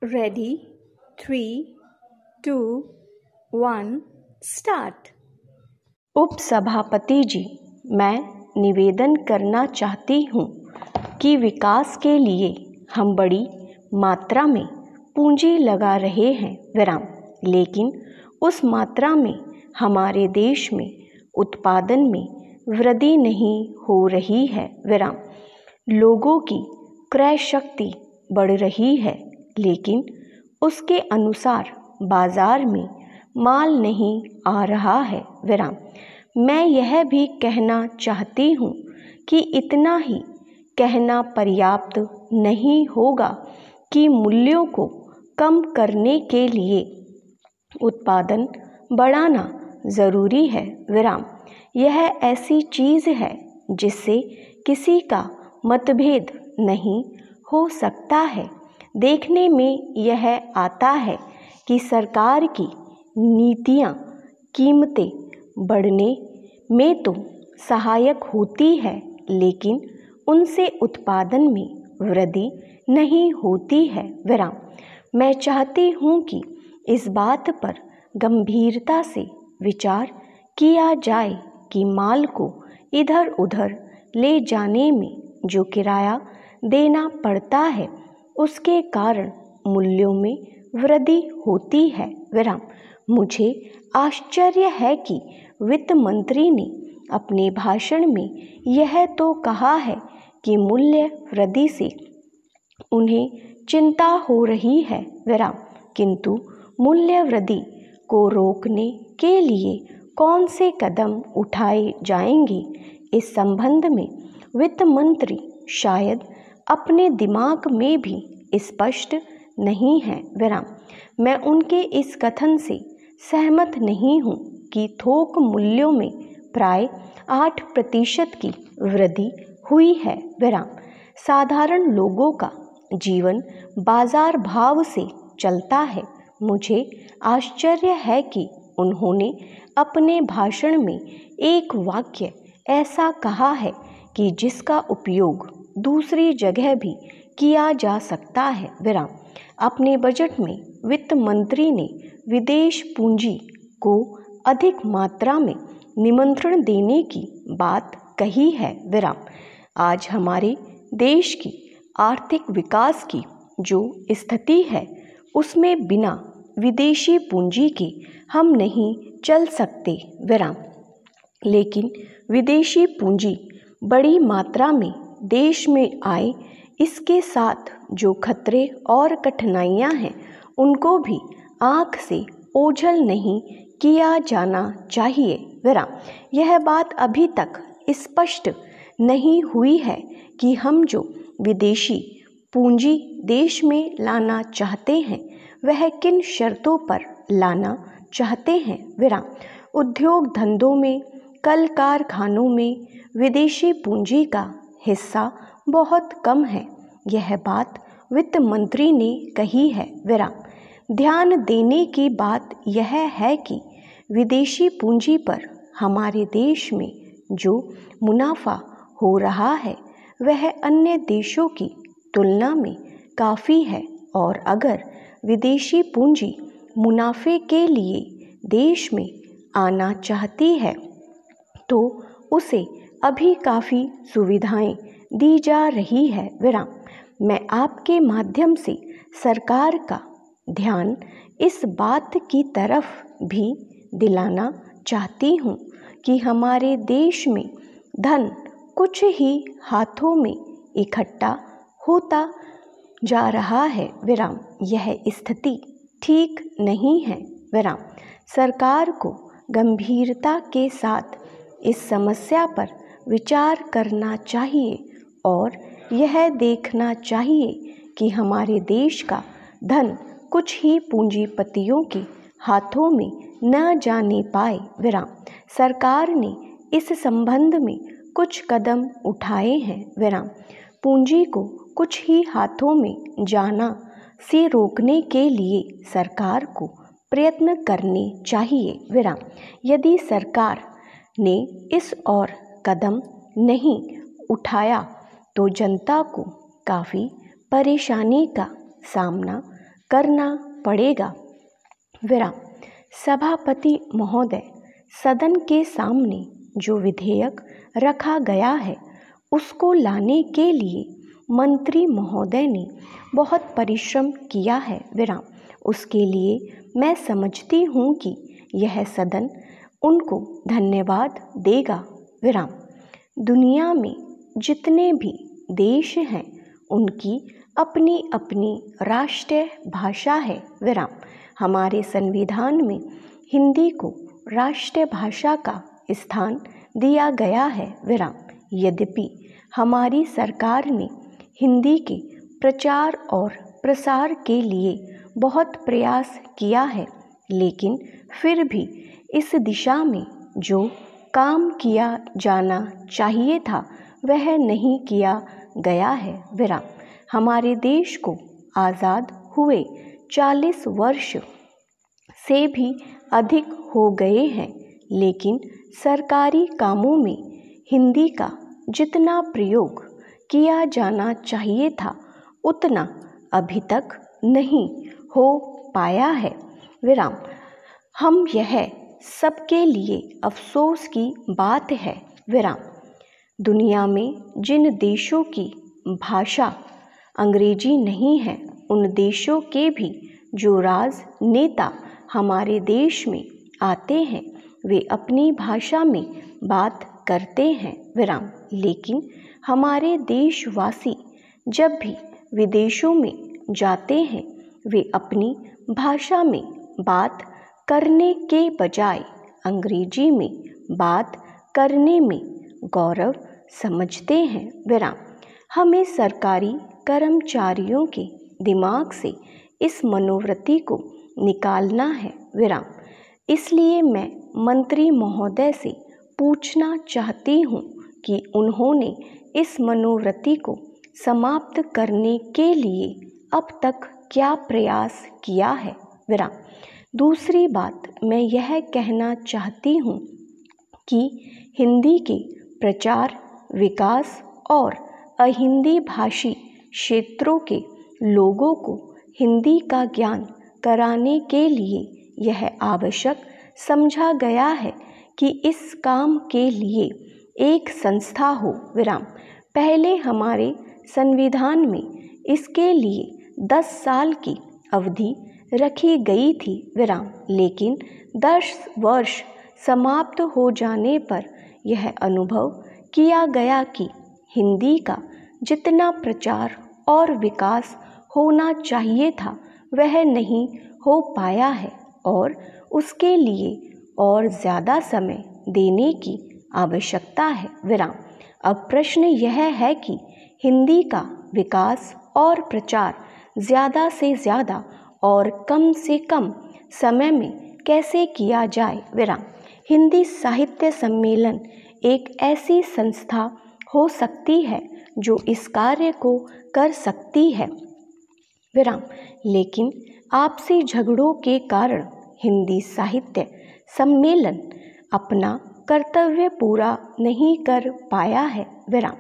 Ready 3, 2, 1 start. उपसभापति जी, मैं निवेदन करना चाहती हूँ कि विकास के लिए हम बड़ी मात्रा में पूंजी लगा रहे हैं लेकिन उस मात्रा में हमारे देश में उत्पादन में वृद्धि नहीं हो रही है लोगों की क्रय शक्ति बढ़ रही है लेकिन उसके अनुसार बाजार में माल नहीं आ रहा है मैं यह भी कहना चाहती हूँ कि इतना ही कहना पर्याप्त नहीं होगा कि मूल्यों को कम करने के लिए उत्पादन बढ़ाना ज़रूरी है यह ऐसी चीज़ है जिससे किसी का मतभेद नहीं हो सकता है। देखने में यह आता है कि सरकार की नीतियाँ कीमतें बढ़ने में तो सहायक होती है लेकिन उनसे उत्पादन में वृद्धि नहीं होती है मैं चाहती हूँ कि इस बात पर गंभीरता से विचार किया जाए कि माल को इधर उधर ले जाने में जो किराया देना पड़ता है उसके कारण मूल्यों में वृद्धि होती है मुझे आश्चर्य है कि वित्त मंत्री ने अपने भाषण में यह तो कहा है कि मूल्य वृद्धि से उन्हें चिंता हो रही है किंतु मूल्य वृद्धि को रोकने के लिए कौन से कदम उठाए जाएंगे इस संबंध में वित्त मंत्री शायद अपने दिमाग में भी स्पष्ट नहीं है मैं उनके इस कथन से सहमत नहीं हूँ कि थोक मूल्यों में प्राय 8% की वृद्धि हुई है साधारण लोगों का जीवन बाजार भाव से चलता है। मुझे आश्चर्य है कि उन्होंने अपने भाषण में एक वाक्य ऐसा कहा है कि जिसका उपयोग दूसरी जगह भी किया जा सकता है अपने बजट में वित्त मंत्री ने विदेश पूंजी को अधिक मात्रा में निमंत्रण देने की बात कही है आज हमारे देश की आर्थिक विकास की जो स्थिति है उसमें बिना विदेशी पूंजी के हम नहीं चल सकते लेकिन विदेशी पूंजी बड़ी मात्रा में देश में आए इसके साथ जो खतरे और कठिनाइयां हैं उनको भी आँख से ओझल नहीं किया जाना चाहिए यह बात अभी तक स्पष्ट नहीं हुई है कि हम जो विदेशी पूंजी देश में लाना चाहते हैं वह किन शर्तों पर लाना चाहते हैं उद्योग धंधों में कल कारखानों में विदेशी पूंजी का हिस्सा बहुत कम है यह बात वित्त मंत्री ने कही है ध्यान देने की बात यह है कि विदेशी पूंजी पर हमारे देश में जो मुनाफा हो रहा है वह अन्य देशों की तुलना में काफ़ी है और अगर विदेशी पूंजी मुनाफे के लिए देश में आना चाहती है तो उसे अभी काफ़ी सुविधाएं दी जा रही है मैं आपके माध्यम से सरकार का ध्यान इस बात की तरफ भी दिलाना चाहती हूँ कि हमारे देश में धन कुछ ही हाथों में इकट्ठा होता जा रहा है यह स्थिति ठीक नहीं है सरकार को गंभीरता के साथ इस समस्या पर विचार करना चाहिए और यह देखना चाहिए कि हमारे देश का धन कुछ ही पूंजीपतियों के हाथों में न जाने पाए सरकार ने इस संबंध में कुछ कदम उठाए हैं पूंजी को कुछ ही हाथों में जाना से रोकने के लिए सरकार को प्रयत्न करने चाहिए यदि सरकार ने इस और कदम नहीं उठाया तो जनता को काफ़ी परेशानी का सामना करना पड़ेगा। विराम। सभापति महोदय, सदन के सामने जो विधेयक रखा गया है उसको लाने के लिए मंत्री महोदय ने बहुत परिश्रम किया है। विराम। उसके लिए मैं समझती हूँ कि यह सदन उनको धन्यवाद देगा। विराम। दुनिया में जितने भी देश हैं उनकी अपनी अपनी राष्ट्रीय भाषा है। विराम। हमारे संविधान में हिंदी को राष्ट्रीय भाषा का स्थान दिया गया है। विराम। यद्यपि हमारी सरकार ने हिंदी के प्रचार और प्रसार के लिए बहुत प्रयास किया है, लेकिन फिर भी इस दिशा में जो काम किया जाना चाहिए था वह नहीं किया गया है। विराम। हमारे देश को आज़ाद हुए 40 वर्ष से भी अधिक हो गए हैं, लेकिन सरकारी कामों में हिंदी का जितना प्रयोग किया जाना चाहिए था उतना अभी तक नहीं हो पाया है। विराम। हम यह सबके लिए अफसोस की बात है। विराम। दुनिया में जिन देशों की भाषा अंग्रेजी नहीं है उन देशों के भी जो राजनेता हमारे देश में आते हैं वे अपनी भाषा में बात करते हैं। विराम। लेकिन हमारे देशवासी जब भी विदेशों में जाते हैं वे अपनी भाषा में बात करने के बजाय अंग्रेजी में बात करने में गौरव समझते हैं। विराम। हमें सरकारी कर्मचारियों के दिमाग से इस मनोवृत्ति को निकालना है। विराम। इसलिए मैं मंत्री महोदय से पूछना चाहती हूँ कि उन्होंने इस मनोवृत्ति को समाप्त करने के लिए अब तक क्या प्रयास किया है। विराम। दूसरी बात मैं यह कहना चाहती हूँ कि हिंदी के प्रचार, विकास और अहिंदी भाषी क्षेत्रों के लोगों को हिंदी का ज्ञान कराने के लिए यह आवश्यक समझा गया है कि इस काम के लिए एक संस्था हो। विराम। पहले हमारे संविधान में इसके लिए 10 साल की अवधि रखी गई थी। विराम। लेकिन 10 वर्ष समाप्त हो जाने पर यह अनुभव किया गया कि हिंदी का जितना प्रचार और विकास होना चाहिए था वह नहीं हो पाया है और उसके लिए और ज़्यादा समय देने की आवश्यकता है। विराम। अब प्रश्न यह है कि हिंदी का विकास और प्रचार ज़्यादा से ज़्यादा और कम से कम समय में कैसे किया जाए। विराम। हिंदी साहित्य सम्मेलन एक ऐसी संस्था हो सकती है जो इस कार्य को कर सकती है। विराम। लेकिन आपसी झगड़ों के कारण हिंदी साहित्य सम्मेलन अपना कर्तव्य पूरा नहीं कर पाया है। विराम।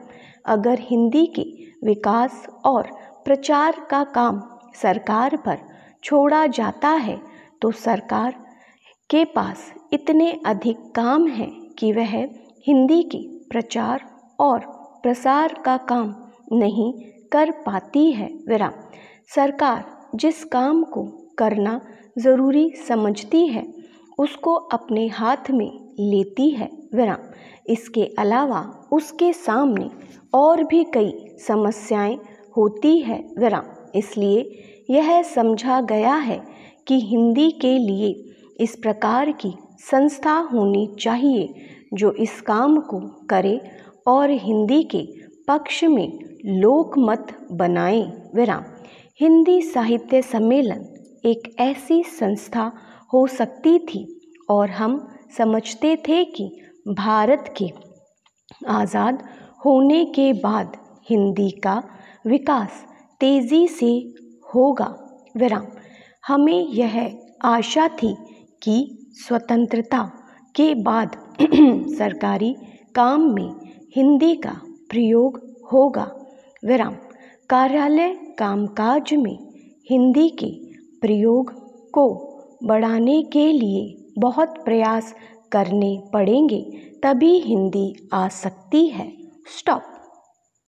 अगर हिंदी के विकास और प्रचार का काम सरकार पर छोड़ा जाता है तो सरकार के पास इतने अधिक काम हैं कि वह हिंदी के प्रचार और प्रसार का काम नहीं कर पाती है। विराम। सरकार जिस काम को करना ज़रूरी समझती है उसको अपने हाथ में लेती है। विराम। इसके अलावा उसके सामने और भी कई समस्याएं होती है। विराम। इसलिए यह समझा गया है कि हिंदी के लिए इस प्रकार की संस्था होनी चाहिए जो इस काम को करे और हिंदी के पक्ष में लोकमत बनाए। विराम। हिंदी साहित्य सम्मेलन एक ऐसी संस्था हो सकती थी और हम समझते थे कि भारत के आज़ाद होने के बाद हिंदी का विकास तेज़ी से होगा। विराम। हमें यह आशा थी कि स्वतंत्रता के बाद सरकारी काम में हिंदी का प्रयोग होगा। विराम। कार्यालय कामकाज में हिंदी के प्रयोग को बढ़ाने के लिए बहुत प्रयास करने पड़ेंगे, तभी हिंदी आ सकती है। स्टॉप।